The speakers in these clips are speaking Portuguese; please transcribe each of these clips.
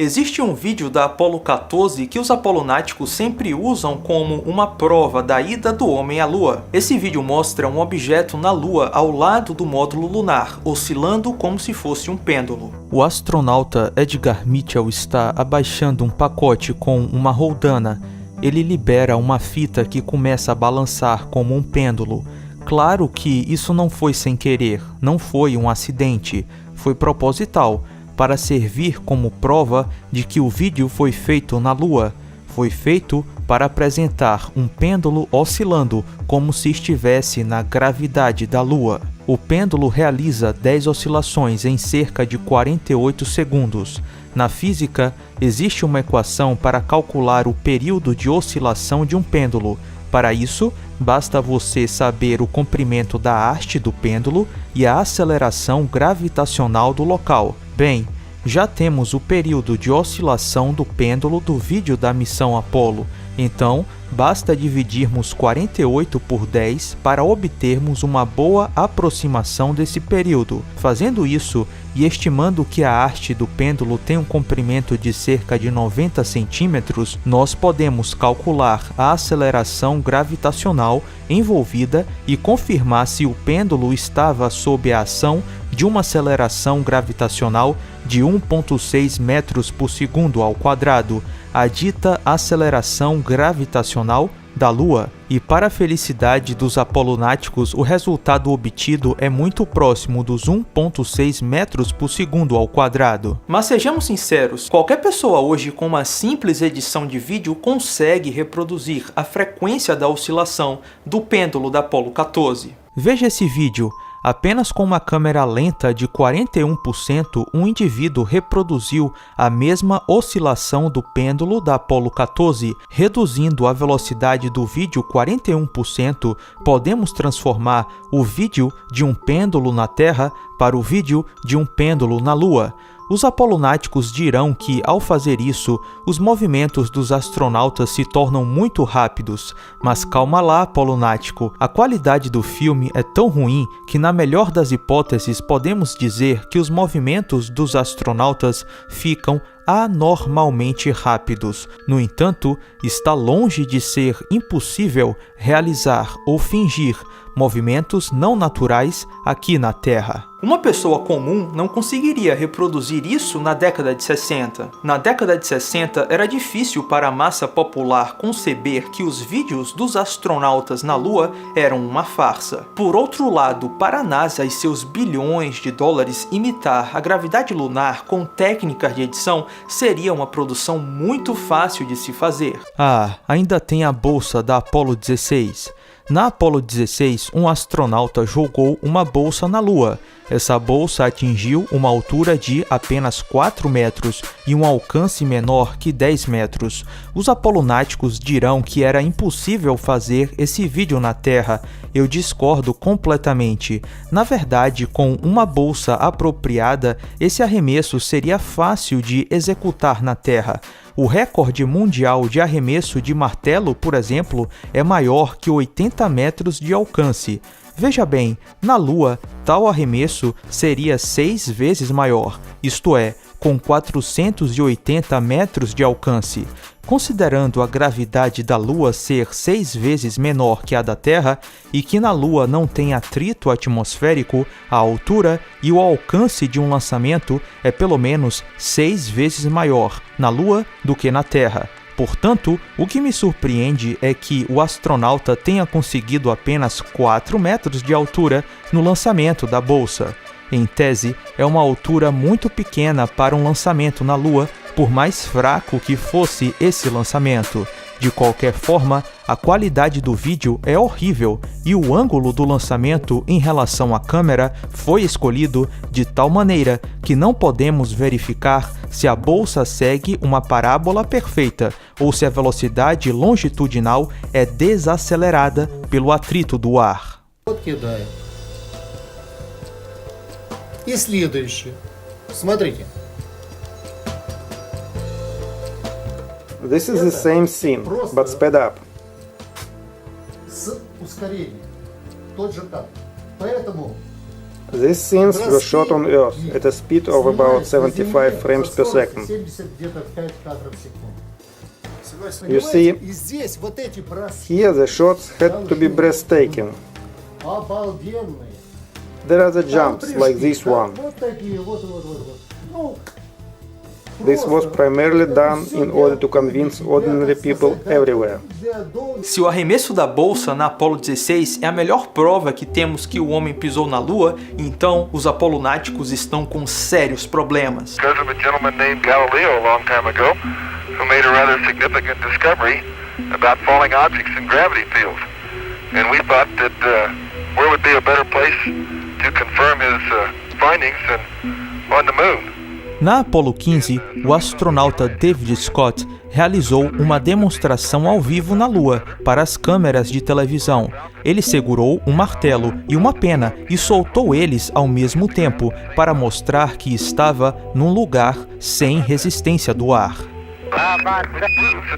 Existe um vídeo da Apollo 14 que os apolonáticos sempre usam como uma prova da ida do homem à Lua. Esse vídeo mostra um objeto na Lua ao lado do módulo lunar, oscilando como se fosse um pêndulo. O astronauta Edgar Mitchell está abaixando um pacote com uma roldana. Ele libera uma fita que começa a balançar como um pêndulo. Claro que isso não foi sem querer, não foi um acidente, foi proposital, para servir como prova de que o vídeo foi feito na Lua. Foi feito para apresentar um pêndulo oscilando como se estivesse na gravidade da Lua. O pêndulo realiza 10 oscilações em cerca de 48 segundos. Na física, existe uma equação para calcular o período de oscilação de um pêndulo. Para isso, basta você saber o comprimento da haste do pêndulo e a aceleração gravitacional do local. Bem, já temos o período de oscilação do pêndulo do vídeo da missão Apollo, então basta dividirmos 48 por 10 para obtermos uma boa aproximação desse período. Fazendo isso e estimando que a haste do pêndulo tem um comprimento de cerca de 90 centímetros, nós podemos calcular a aceleração gravitacional envolvida e confirmar se o pêndulo estava sob a ação de uma aceleração gravitacional de 1,6 metros por segundo ao quadrado, a dita aceleração gravitacional da Lua. E para a felicidade dos apolonáticos, o resultado obtido é muito próximo dos 1,6 metros por segundo ao quadrado. Mas sejamos sinceros, qualquer pessoa hoje com uma simples edição de vídeo consegue reproduzir a frequência da oscilação do pêndulo da Apollo 14. Veja esse vídeo. Apenas com uma câmera lenta de 41%, um indivíduo reproduziu a mesma oscilação do pêndulo da Apollo 14, reduzindo a velocidade do vídeo 41%, podemos transformar o vídeo de um pêndulo na Terra para o vídeo de um pêndulo na Lua. Os apolonáticos dirão que, ao fazer isso, os movimentos dos astronautas se tornam muito rápidos. Mas calma lá, apolonático. A qualidade do filme é tão ruim que, na melhor das hipóteses, podemos dizer que os movimentos dos astronautas ficam anormalmente rápidos. No entanto, está longe de ser impossível realizar ou fingir movimentos não naturais aqui na Terra. Uma pessoa comum não conseguiria reproduzir isso na década de 60. Na década de 60, era difícil para a massa popular conceber que os vídeos dos astronautas na Lua eram uma farsa. Por outro lado, para a NASA e seus bilhões de dólares, imitar a gravidade lunar com técnicas de edição seria uma produção muito fácil de se fazer. Ainda tem a bolsa da Apollo 16. Na Apollo 16, um astronauta jogou uma bolsa na Lua. Essa bolsa atingiu uma altura de apenas 4 metros e um alcance menor que 10 metros. Os apolonáticos dirão que era impossível fazer esse vídeo na Terra. Eu discordo completamente. Na verdade, com uma bolsa apropriada, esse arremesso seria fácil de executar na Terra. O recorde mundial de arremesso de martelo, por exemplo, é maior que 80 metros de alcance. Veja bem, na Lua, tal arremesso seria 6 vezes maior, isto é, com 480 metros de alcance. Considerando a gravidade da Lua ser 6 vezes menor que a da Terra e que na Lua não tem atrito atmosférico, a altura e o alcance de um lançamento é pelo menos 6 vezes maior na Lua do que na Terra. Portanto, o que me surpreende é que o astronauta tenha conseguido apenas 4 metros de altura no lançamento da bolsa. Em tese, é uma altura muito pequena para um lançamento na Lua, por mais fraco que fosse esse lançamento. De qualquer forma, a qualidade do vídeo é horrível e o ângulo do lançamento em relação à câmera foi escolhido de tal maneira que não podemos verificar se a bolsa segue uma parábola perfeita ou se a velocidade longitudinal é desacelerada pelo atrito do ar. И следующий. Смотрите. This is the same scene, but sped up. С ускорением. Тот же так. Поэтому These scenes were shot on Earth at a speed of about 75 frames per second. You see, here the shots had to be breathtaking. There are the jumps like this one. This was primarily done in order to convince ordinary people everywhere. Se o arremesso da bolsa na Apollo 16 é a melhor prova que temos que o homem pisou na Lua, então os apolonáticos estão com sérios problemas. Because of a gentleman named Galileo a long time ago, who made a rather significant discovery about falling objects in gravity fields. And we thought that where would be a better place to confirm his findings than on the moon. Na Apollo 15, o astronauta David Scott realizou uma demonstração ao vivo na Lua para as câmeras de televisão. Ele segurou um martelo e uma pena e soltou eles ao mesmo tempo para mostrar que estava num lugar sem resistência do ar.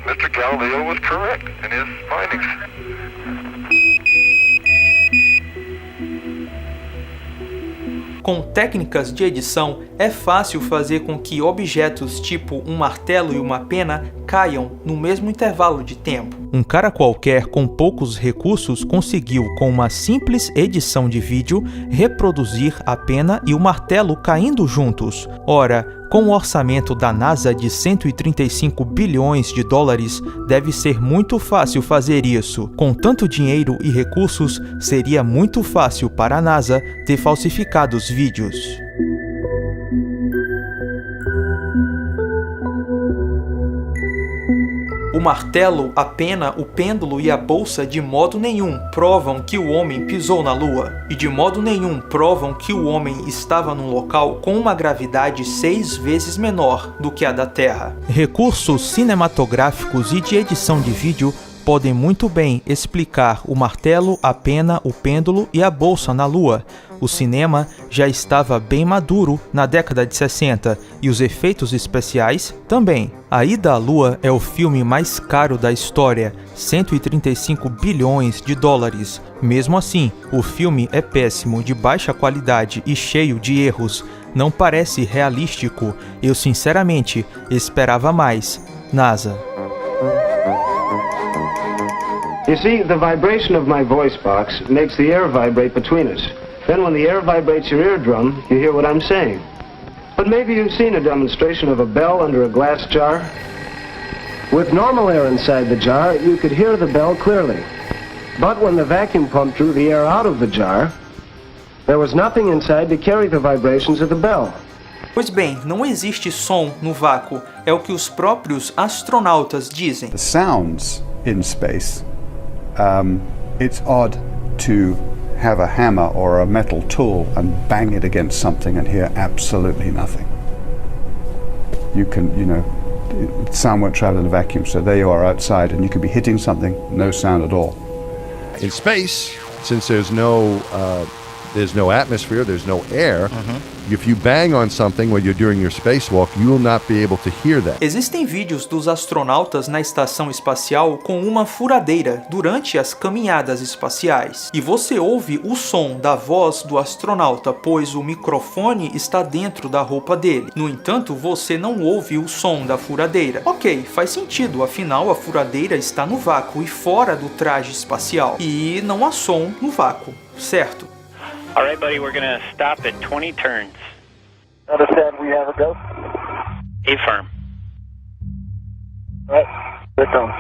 Mr. Galileo was correct in his findings. Com técnicas de edição, é fácil fazer com que objetos tipo um martelo e uma pena caiam no mesmo intervalo de tempo. Um cara qualquer com poucos recursos conseguiu, com uma simples edição de vídeo, reproduzir a pena e o martelo caindo juntos. Ora, com o orçamento da NASA de 135 bilhões de dólares, deve ser muito fácil fazer isso. Com tanto dinheiro e recursos, seria muito fácil para a NASA ter falsificado os vídeos. O martelo, a pena, o pêndulo e a bolsa de modo nenhum provam que o homem pisou na Lua, e de modo nenhum provam que o homem estava num local com uma gravidade 6 vezes menor do que a da Terra. Recursos cinematográficos e de edição de vídeo podem muito bem explicar o martelo, a pena, o pêndulo e a bolsa na Lua. O cinema já estava bem maduro na década de 60 e os efeitos especiais também. A Ida à Lua é o filme mais caro da história, 135 bilhões de dólares. Mesmo assim, o filme é péssimo, de baixa qualidade e cheio de erros. Não parece realístico. Eu sinceramente esperava mais. NASA. You see, the vibration of my voice box makes the air vibrate between us. Then when the air vibrates your eardrum, you hear what I'm saying. But maybe you've seen a demonstration of a bell under a glass jar. With normal air inside the jar, you could hear the bell clearly. But when the vacuum pump drew the air out of the jar, there was nothing inside to carry the vibrations of the bell. Pois bem, não existe som no vácuo, é o que os próprios astronautas dizem. The sounds in space, it's odd to have a hammer or a metal tool and bang it against something and hear absolutely nothing. You can, sound won't travel in a vacuum, so there you are outside and you could be hitting something, no sound at all. In space, since there's no atmosphere, there's no air, if you bang on something when you're doing your spacewalk, you will not be able to hear that. Existem vídeos dos astronautas na estação espacial com uma furadeira durante as caminhadas espaciais. E você ouve o som da voz do astronauta, pois o microfone está dentro da roupa dele. No entanto, você não ouve o som da furadeira. Ok, faz sentido, afinal a furadeira está no vácuo e fora do traje espacial. E não há som no vácuo, certo? All right, buddy, we're gonna stop at 20 turns. Understand, we have a go? A-firm. All right, here it comes.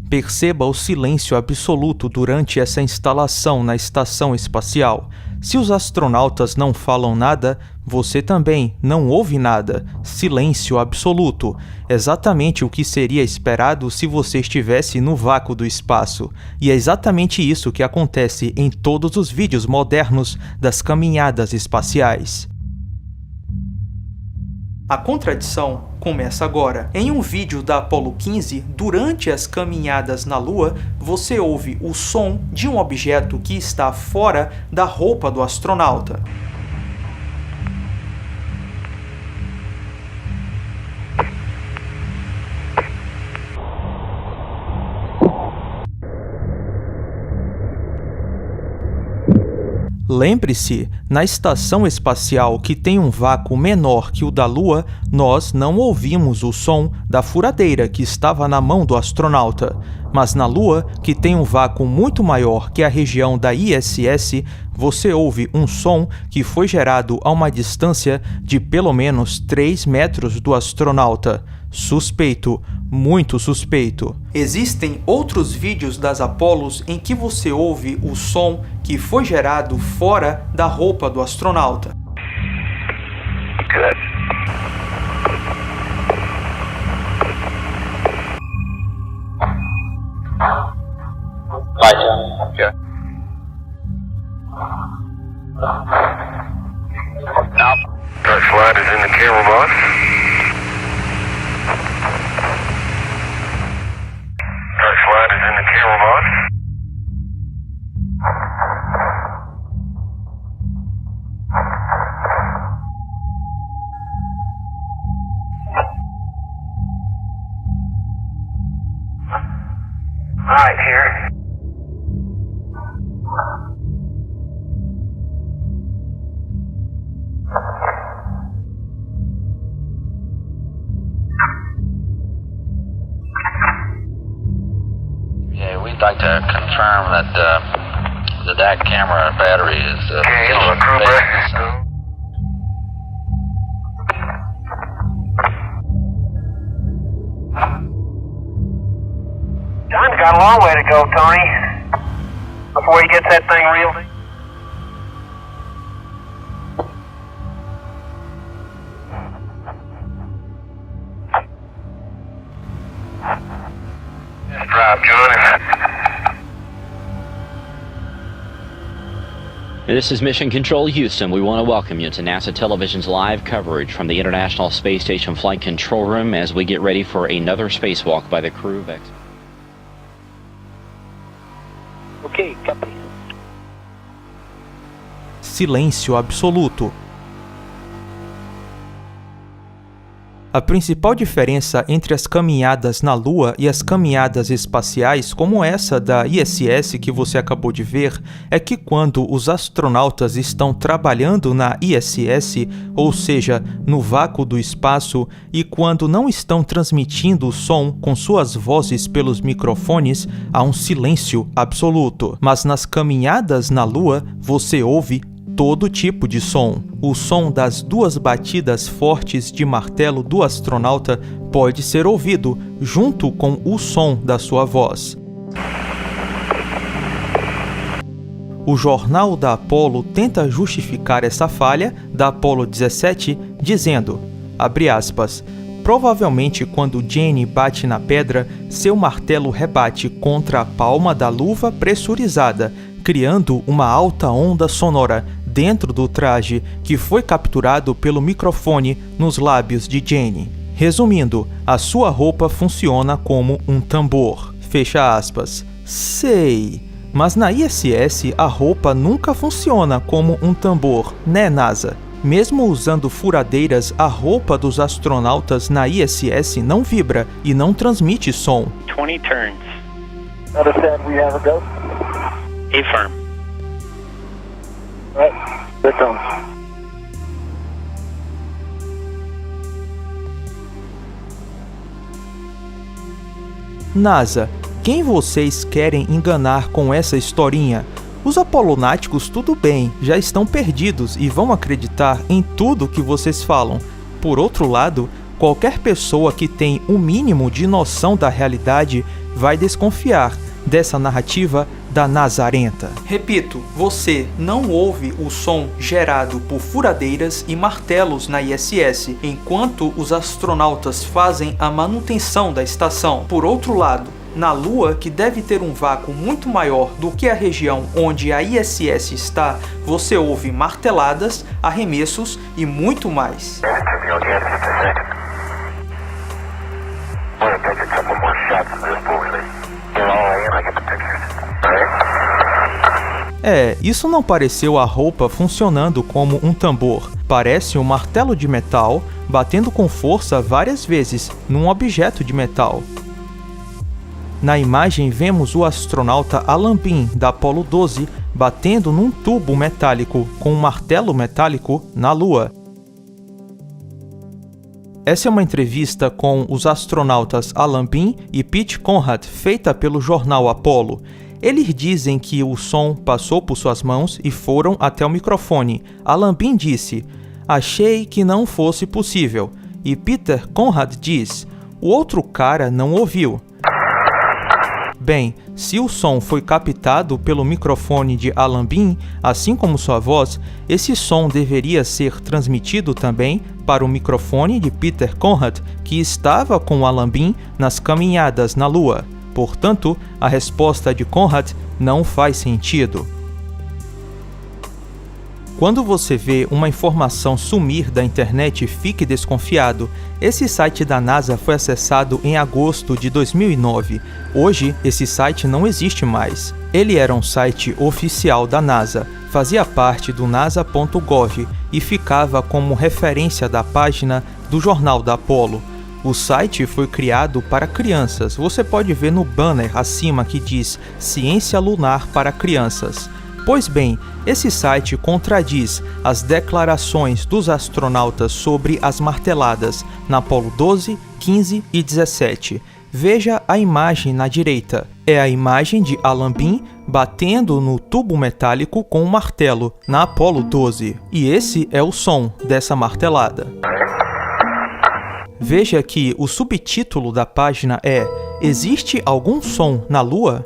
Perceba o silêncio absoluto durante essa instalação na estação espacial. Se os astronautas não falam nada, você também não ouve nada. Silêncio absoluto. Exatamente o que seria esperado se você estivesse no vácuo do espaço. E é exatamente isso que acontece em todos os vídeos modernos das caminhadas espaciais. A contradição começa agora. Em um vídeo da Apollo 15, durante as caminhadas na Lua, você ouve o som de um objeto que está fora da roupa do astronauta. Lembre-se, na estação espacial que tem um vácuo menor que o da Lua, nós não ouvimos o som da furadeira que estava na mão do astronauta. Mas na Lua, que tem um vácuo muito maior que a região da ISS, você ouve um som que foi gerado a uma distância de pelo menos 3 metros do astronauta. Suspeito, muito suspeito. Existem outros vídeos das Apolos em que você ouve o som que foi gerado fora da roupa do astronauta. Good. Bye, John. Okay. Now, First light is in the camera box. First light is in the camera box. All right, here. Yeah, we'd like to confirm that that camera battery is Okay, look, Cooper. John's got a long way to go, Tony, before he gets that thing reeled in. Just drive, John. This is Mission Control Houston. We want to welcome you to NASA Television's live coverage from the International Space Station Flight Control Room as we get ready for another spacewalk by the crew of X. okay, copy. Silêncio absoluto. A principal diferença entre as caminhadas na Lua e as caminhadas espaciais, como essa da ISS que você acabou de ver, é que quando os astronautas estão trabalhando na ISS, ou seja, no vácuo do espaço, e quando não estão transmitindo o som com suas vozes pelos microfones, há um silêncio absoluto. Mas nas caminhadas na Lua, você ouve todo tipo de som. O som das 2 batidas fortes de martelo do astronauta pode ser ouvido junto com o som da sua voz. O jornal da Apollo tenta justificar essa falha da Apollo 17 dizendo, abre aspas, provavelmente quando Jane bate na pedra, seu martelo rebate contra a palma da luva pressurizada, criando uma alta onda sonora dentro do traje que foi capturado pelo microfone nos lábios de Jane. Resumindo, a sua roupa funciona como um tambor. Fecha aspas. Sei, mas na ISS a roupa nunca funciona como um tambor, né, NASA? Mesmo usando furadeiras, a roupa dos astronautas na ISS não vibra e não transmite som. 20 turns. Understand we have a go? Affirm. Right, there comes. NASA, quem vocês querem enganar com essa historinha? Os apolonáticos tudo bem, já estão perdidos e vão acreditar em tudo que vocês falam. Por outro lado, qualquer pessoa que tem um mínimo de noção da realidade vai desconfiar dessa narrativa da Nazarenta. Repito, você não ouve o som gerado por furadeiras e martelos na ISS, enquanto os astronautas fazem a manutenção da estação. Por outro lado, na Lua, que deve ter um vácuo muito maior do que a região onde a ISS está, você ouve marteladas, arremessos e muito mais. Isso não pareceu a roupa funcionando como um tambor. Parece um martelo de metal batendo com força várias vezes num objeto de metal. Na imagem vemos o astronauta Alan Bean, da Apollo 12, batendo num tubo metálico com um martelo metálico na Lua. Essa é uma entrevista com os astronautas Alan Bean e Pete Conrad, feita pelo jornal Apollo. Eles dizem que o som passou por suas mãos e foram até o microfone. Alan Bean disse: "Achei que não fosse possível." E Peter Conrad diz: "O outro cara não ouviu." Bem, se o som foi captado pelo microfone de Alan Bean, assim como sua voz, esse som deveria ser transmitido também para o microfone de Peter Conrad, que estava com Alan Bean nas caminhadas na Lua. Portanto, a resposta de Conrad não faz sentido. Quando você vê uma informação sumir da internet, fique desconfiado. Esse site da NASA foi acessado em agosto de 2009. Hoje, esse site não existe mais. Ele era um site oficial da NASA, fazia parte do nasa.gov e ficava como referência da página do jornal da Apollo. O site foi criado para crianças. Você pode ver no banner acima que diz Ciência Lunar para Crianças. Pois bem, esse site contradiz as declarações dos astronautas sobre as marteladas na Apollo 12, 15 e 17. Veja a imagem na direita. É a imagem de Alan Bean batendo no tubo metálico com um martelo na Apollo 12. E esse é o som dessa martelada. Veja que o subtítulo da página é "Existe algum som na Lua?"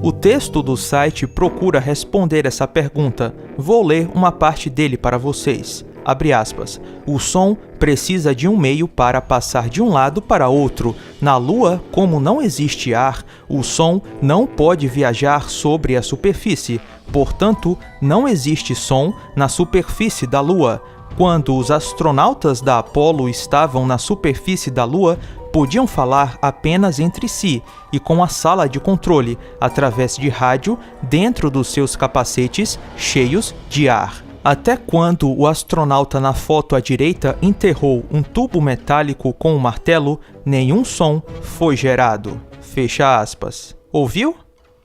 O texto do site procura responder essa pergunta. Vou ler uma parte dele para vocês. Abre aspas. "O som precisa de um meio para passar de um lado para outro. Na Lua, como não existe ar, o som não pode viajar sobre a superfície. Portanto, não existe som na superfície da Lua. Quando os astronautas da Apollo estavam na superfície da Lua, podiam falar apenas entre si e com a sala de controle, através de rádio, dentro dos seus capacetes cheios de ar. Até quando o astronauta na foto à direita enterrou um tubo metálico com um martelo, nenhum som foi gerado." Fecha aspas. Ouviu?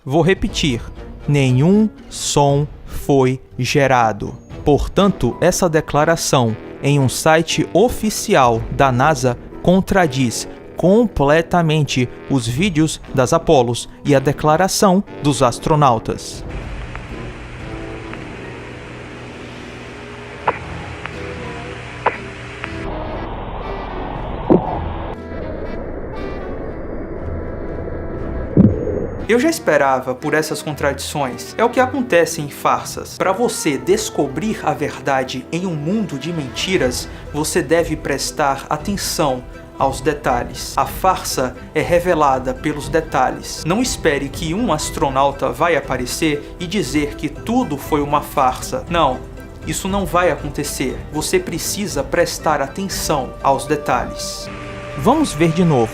Vou repetir. Nenhum som foi gerado. Portanto, essa declaração em um site oficial da NASA contradiz completamente os vídeos das Apollos e a declaração dos astronautas. Eu já esperava por essas contradições. É o que acontece em farsas. Para você descobrir a verdade em um mundo de mentiras, você deve prestar atenção aos detalhes. A farsa é revelada pelos detalhes. Não espere que um astronauta vai aparecer e dizer que tudo foi uma farsa. Não, isso não vai acontecer. Você precisa prestar atenção aos detalhes. Vamos ver de novo.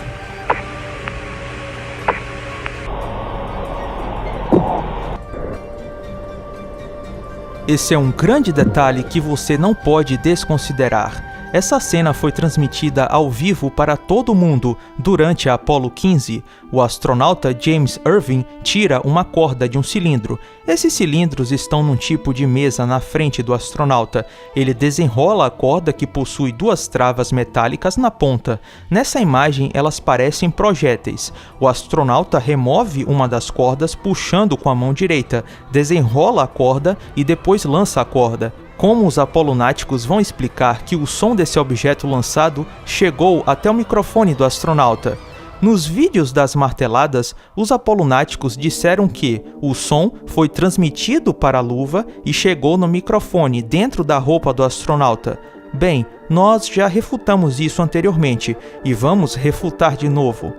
Esse é um grande detalhe que você não pode desconsiderar. Essa cena foi transmitida ao vivo para todo mundo durante a Apollo 15. O astronauta James Irving tira uma corda de um cilindro. Esses cilindros estão num tipo de mesa na frente do astronauta. Ele desenrola a corda que possui duas travas metálicas na ponta. Nessa imagem, elas parecem projéteis. O astronauta remove uma das cordas puxando com a mão direita, desenrola a corda e depois lança a corda. Como os apolonáticos vão explicar que o som desse objeto lançado chegou até o microfone do astronauta? Nos vídeos das marteladas, os apolonáticos disseram que o som foi transmitido para a luva e chegou no microfone dentro da roupa do astronauta. Bem, nós já refutamos isso anteriormente e vamos refutar de novo.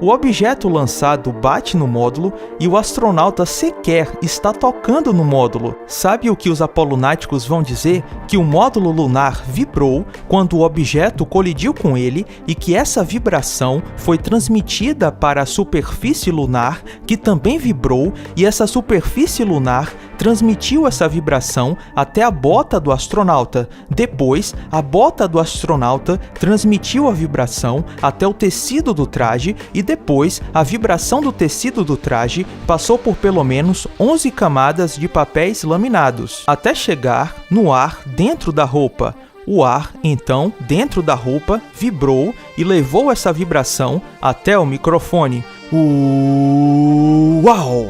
O objeto lançado bate no módulo e o astronauta sequer está tocando no módulo. Sabe o que os apolonáticos vão dizer? Que o módulo lunar vibrou quando o objeto colidiu com ele e que essa vibração foi transmitida para a superfície lunar, que também vibrou, e essa superfície lunar transmitiu essa vibração até a bota do astronauta. Depois, a bota do astronauta transmitiu a vibração até o tecido do traje e depois, a vibração do tecido do traje passou por pelo menos 11 camadas de papéis laminados, até chegar no ar dentro da roupa. O ar, então, dentro da roupa, vibrou e levou essa vibração até o microfone. Uau!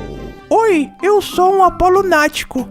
Oi, eu sou um apolonático.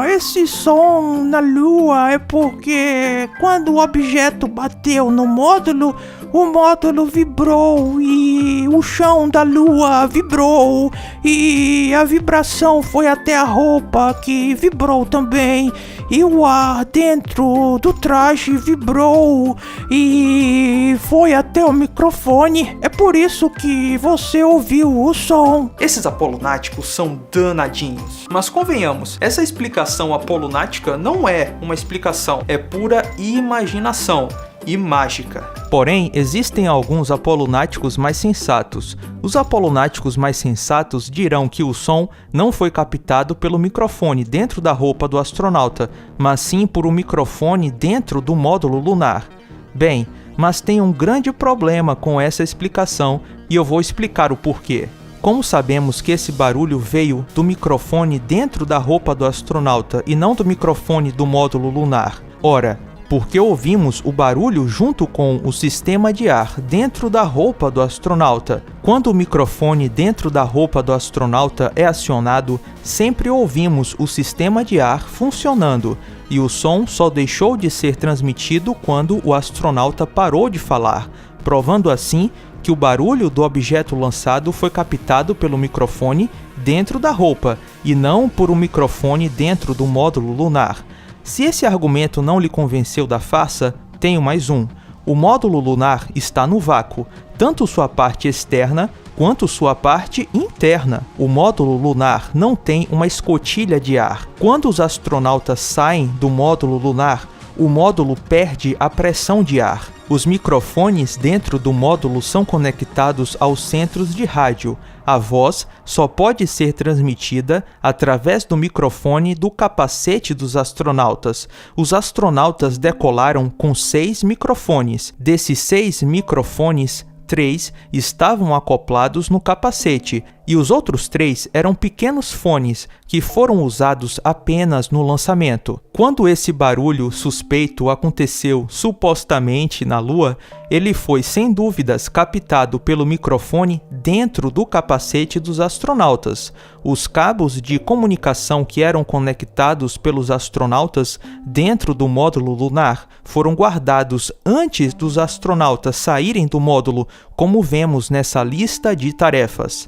Esse som na Lua é porque quando o objeto bateu no módulo, o módulo vibrou e o chão da Lua vibrou e a vibração foi até a roupa que vibrou também e o ar dentro do traje vibrou e foi até o microfone. É por isso que você ouviu o som. Esses apolonáticos são danadinhos. Mas convenhamos, essa explicação apolonática não é uma explicação, é pura imaginação e mágica. Porém, existem alguns apolonáticos mais sensatos. Os apolonáticos mais sensatos dirão que o som não foi captado pelo microfone dentro da roupa do astronauta, mas sim por um microfone dentro do módulo lunar. Bem, mas tem um grande problema com essa explicação e eu vou explicar o porquê. Como sabemos que esse barulho veio do microfone dentro da roupa do astronauta e não do microfone do módulo lunar? Ora, porque ouvimos o barulho junto com o sistema de ar dentro da roupa do astronauta. Quando o microfone dentro da roupa do astronauta é acionado, sempre ouvimos o sistema de ar funcionando, e o som só deixou de ser transmitido quando o astronauta parou de falar, provando assim que o barulho do objeto lançado foi captado pelo microfone dentro da roupa, e não por um microfone dentro do módulo lunar. Se esse argumento não lhe convenceu da farsa, tenho mais um. O módulo lunar está no vácuo, tanto sua parte externa quanto sua parte interna. O módulo lunar não tem uma escotilha de ar. Quando os astronautas saem do módulo lunar, o módulo perde a pressão de ar. Os microfones dentro do módulo são conectados aos centros de rádio. A voz só pode ser transmitida através do microfone do capacete dos astronautas. Os astronautas decolaram com 6 microfones. Desses 6 microfones, 3 estavam acoplados no capacete e os outros 3 eram pequenos fones que foram usados apenas no lançamento. Quando esse barulho suspeito aconteceu supostamente na Lua, ele foi sem dúvidas captado pelo microfone dentro do capacete dos astronautas. Os cabos de comunicação que eram conectados pelos astronautas dentro do módulo lunar foram guardados antes dos astronautas saírem do módulo, como vemos nessa lista de tarefas.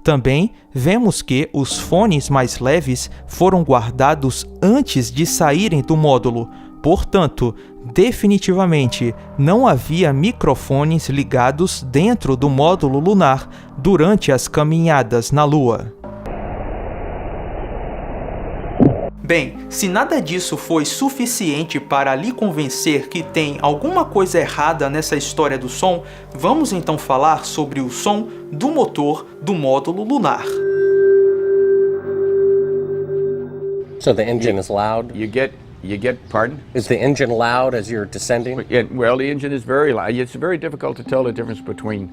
Também vemos que os fones mais leves foram guardados antes de saírem do módulo. Portanto, definitivamente não havia microfones ligados dentro do módulo lunar durante as caminhadas na Lua. Bem, se nada disso foi suficiente para lhe convencer que tem alguma coisa errada nessa história do som, vamos então falar sobre o som do motor do módulo lunar. So the engine is loud? You get, pardon? Is the engine loud as you're descending? Well, the engine is very loud. It's very difficult to tell the difference between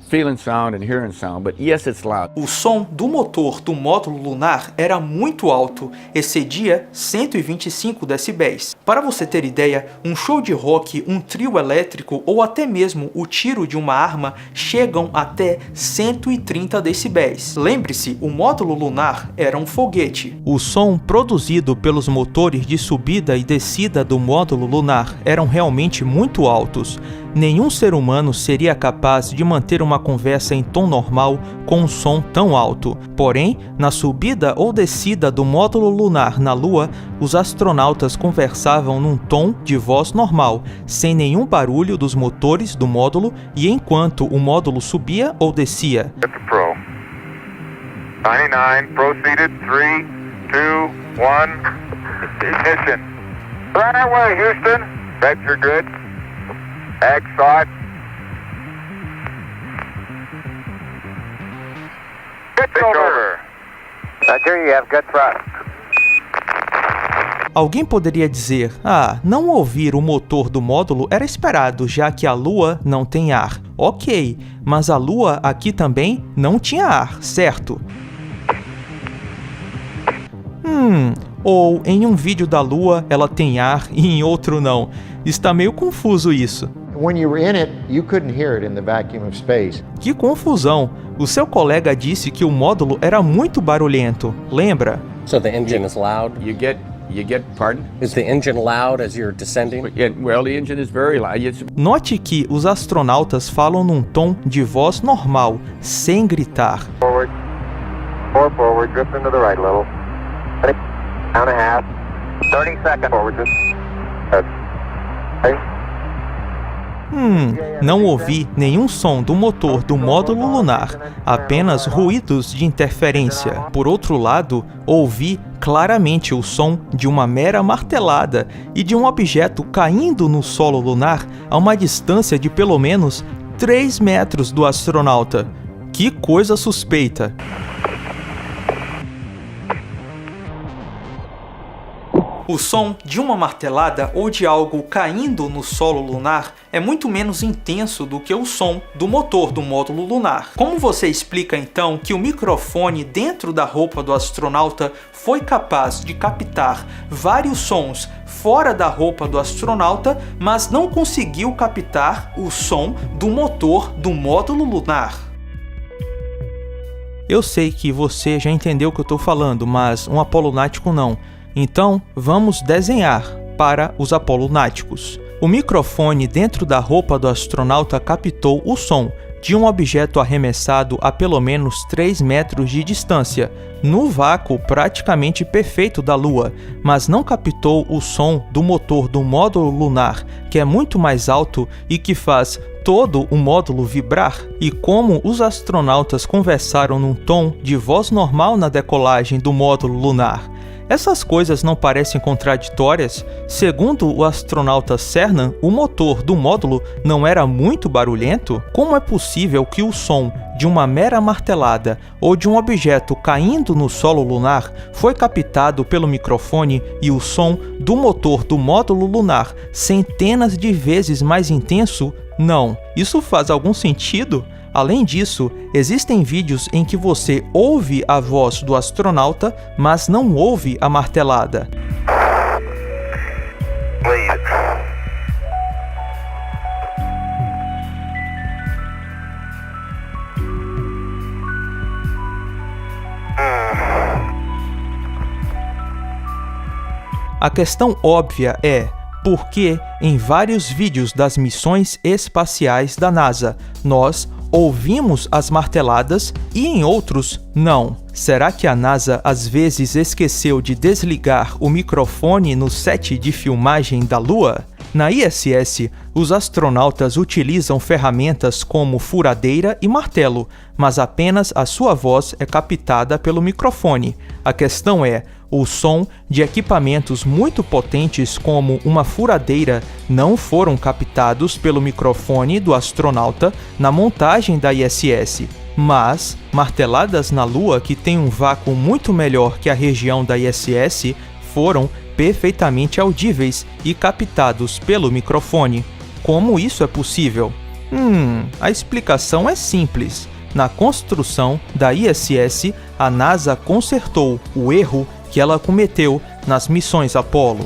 feeling sound and hearing sound, but yes, it's loud. O som do motor do módulo lunar era muito alto, excedia 125 decibéis. Para você ter ideia, um show de rock, um trio elétrico ou até mesmo o tiro de uma arma chegam até 130 decibéis. Lembre-se, o módulo lunar era um foguete. O som produzido pelos motores de subida e descida do módulo lunar eram realmente muito altos. Nenhum ser humano seria capaz de manter uma conversa em tom normal com um som tão alto. Porém, na subida ou descida do módulo lunar na Lua, os astronautas conversavam num tom de voz normal, sem nenhum barulho dos motores do módulo e enquanto o módulo subia ou descia. 99, proceeded, 3, 2, 1, ignition. Right away, Houston. Vector good. Exit. Pitch over. Roger, you have good thrust. Alguém poderia dizer, não ouvir o motor do módulo era esperado, já que a Lua não tem ar. Ok, mas a Lua aqui também não tinha ar, certo? Ou em um vídeo da Lua ela tem ar e em outro não. Está meio confuso isso. When you were in it, you couldn't hear it in the vacuum of space. Que confusão! O seu colega disse que o módulo era muito barulhento, lembra? So the engine is loud? You get, pardon? Is the engine loud as you're descending? Well, the engine is very loud. Note que os astronautas falam num tom de voz normal, sem gritar. Forward. 4 forward, drift into the right a little. Down a half. 30 seconds forward, just. Não ouvi nenhum som do motor do módulo lunar, apenas ruídos de interferência. Por outro lado, ouvi claramente o som de uma mera martelada e de um objeto caindo no solo lunar a uma distância de pelo menos 3 metros do astronauta. Que coisa suspeita! O som de uma martelada ou de algo caindo no solo lunar é muito menos intenso do que o som do motor do módulo lunar. Como você explica então que o microfone dentro da roupa do astronauta foi capaz de captar vários sons fora da roupa do astronauta, mas não conseguiu captar o som do motor do módulo lunar? Eu sei que você já entendeu o que eu estou falando, mas um apolonático não. Então, vamos desenhar para os apolonáticos. O microfone dentro da roupa do astronauta captou o som de um objeto arremessado a pelo menos 3 metros de distância, no vácuo praticamente perfeito da Lua, mas não captou o som do motor do módulo lunar, que é muito mais alto e que faz todo o módulo vibrar. E como os astronautas conversaram num tom de voz normal na decolagem do módulo lunar, essas coisas não parecem contraditórias? Segundo o astronauta Cernan, o motor do módulo não era muito barulhento? Como é possível que o som de uma mera martelada ou de um objeto caindo no solo lunar foi captado pelo microfone e o som do motor do módulo lunar centenas de vezes mais intenso? Não. Isso faz algum sentido? Além disso, existem vídeos em que você ouve a voz do astronauta, mas não ouve a martelada. A questão óbvia é: por que em vários vídeos das missões espaciais da NASA nós ouvimos as marteladas e em outros não? Será que a NASA às vezes esqueceu de desligar o microfone no set de filmagem da Lua? Na ISS, os astronautas utilizam ferramentas como furadeira e martelo, mas apenas a sua voz é captada pelo microfone. A questão é: o som de equipamentos muito potentes como uma furadeira não foram captados pelo microfone do astronauta na montagem da ISS, mas marteladas na Lua, que tem um vácuo muito melhor que a região da ISS, foram perfeitamente audíveis e captados pelo microfone. Como isso é possível? A explicação é simples. Na construção da ISS, a NASA consertou o erro que ela cometeu nas missões Apollo.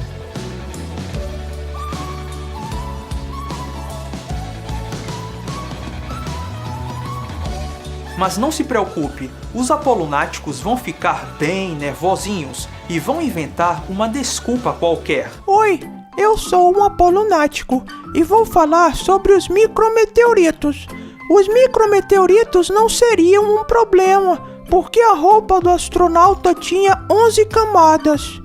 Mas não se preocupe, os apolonáticos vão ficar bem nervosinhos e vão inventar uma desculpa qualquer. Oi, eu sou um apolonático e vou falar sobre os micrometeoritos. Os micrometeoritos não seriam um problema, porque a roupa do astronauta tinha 11 camadas.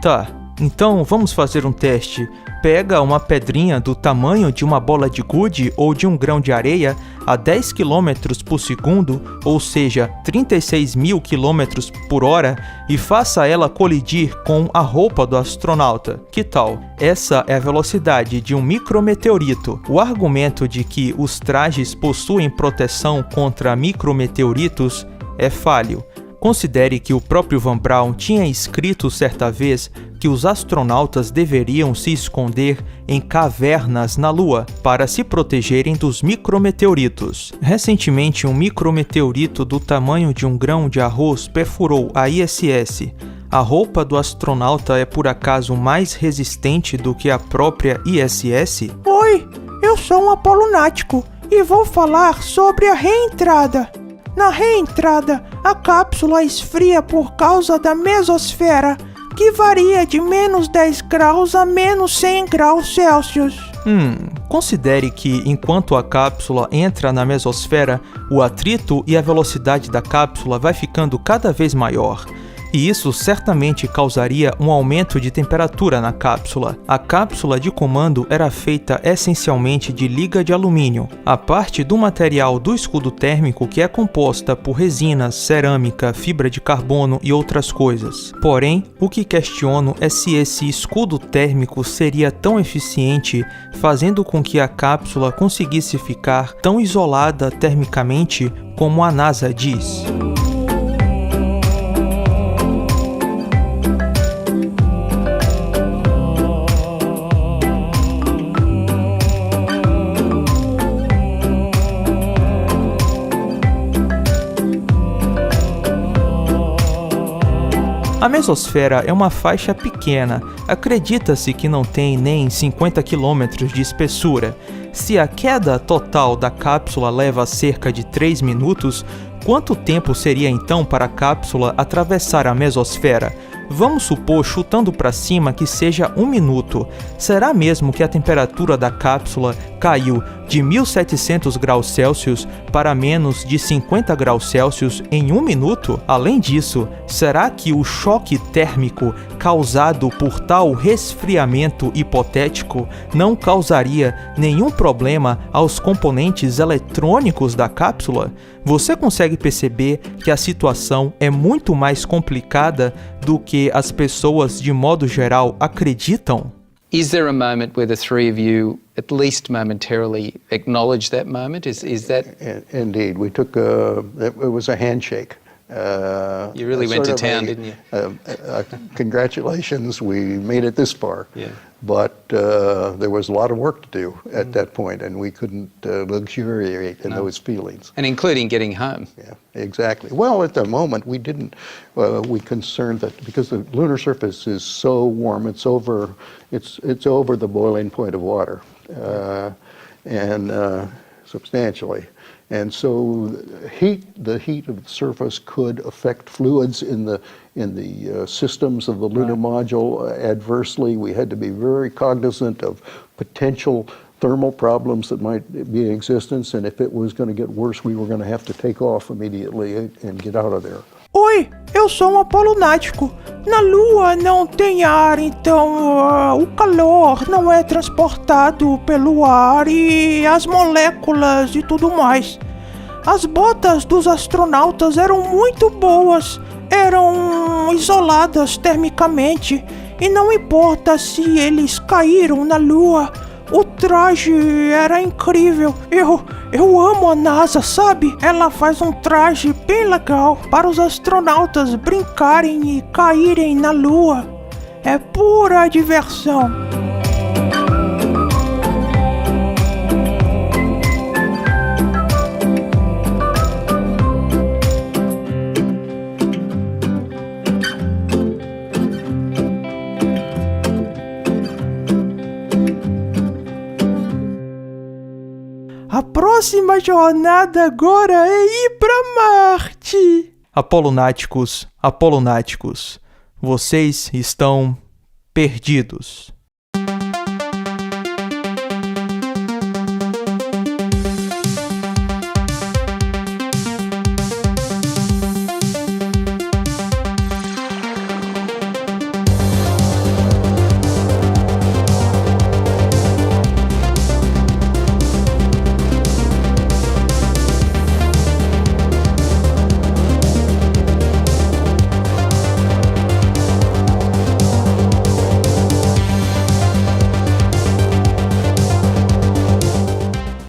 Tá, então vamos fazer um teste. Pega uma pedrinha do tamanho de uma bola de gude ou de um grão de areia a 10 km por segundo, ou seja, 36.000 km por hora, e faça ela colidir com a roupa do astronauta. Que tal? Essa é a velocidade de um micrometeorito. O argumento de que os trajes possuem proteção contra micrometeoritos é falho. Considere que o próprio Van Braun tinha escrito certa vez que os astronautas deveriam se esconder em cavernas na Lua para se protegerem dos micrometeoritos. Recentemente, um micrometeorito do tamanho de um grão de arroz perfurou a ISS. A roupa do astronauta é por acaso mais resistente do que a própria ISS? Oi, eu sou um apolonático e vou falar sobre a reentrada. Na reentrada, a cápsula esfria por causa da mesosfera, que varia de menos 10 graus a menos 100 graus Celsius. Considere que, enquanto a cápsula entra na mesosfera, o atrito e a velocidade da cápsula vai ficando cada vez maior. E isso certamente causaria um aumento de temperatura na cápsula. A cápsula de comando era feita essencialmente de liga de alumínio, a parte do material do escudo térmico que é composta por resinas, cerâmica, fibra de carbono e outras coisas. Porém, o que questiono é se esse escudo térmico seria tão eficiente, fazendo com que a cápsula conseguisse ficar tão isolada termicamente como a NASA diz. A mesosfera é uma faixa pequena, acredita-se que não tem nem 50 km de espessura. Se a queda total da cápsula leva cerca de 3 minutos, quanto tempo seria então para a cápsula atravessar a mesosfera? Vamos supor, chutando para cima, que seja 1 minuto. Será mesmo que a temperatura da cápsula caiu de 1700 graus Celsius para menos de 50 graus Celsius em 1 minuto? Além disso, será que o choque térmico causado por tal resfriamento hipotético não causaria nenhum problema aos componentes eletrônicos da cápsula? Você consegue perceber que a situação é muito mais complicada do que as pessoas de modo geral acreditam? Is there a moment where the three of you, at least momentarily, acknowledge that moment? Is that? Indeed, we took it was a handshake. You really went to town, didn't you? Congratulations, we made it this far. Yeah. But there was a lot of work to do at that point, and we couldn't luxuriate in those feelings. And including getting home. Yeah, exactly. Well, at the moment, we didn't. We concerned that because the lunar surface is so warm, it's over the boiling point of water, and substantially. And so the heat of the surface could affect fluids in the systems of the lunar module adversely. We had to be very cognizant of potential thermal problems that might be in existence, and if it was going to get worse, we were going to have to take off immediately and get out of there. Oi, eu sou um apolonático. Na Lua não tem ar, então o calor não é transportado pelo ar e as moléculas e tudo mais. As botas dos astronautas eram muito boas, eram isoladas termicamente e não importa se eles caíram na Lua. O traje era incrível. Eu amo a NASA, sabe? Ela faz um traje bem legal para os astronautas brincarem e caírem na Lua. É pura diversão. A próxima jornada agora é ir para Marte. Apolonáticos, vocês estão perdidos.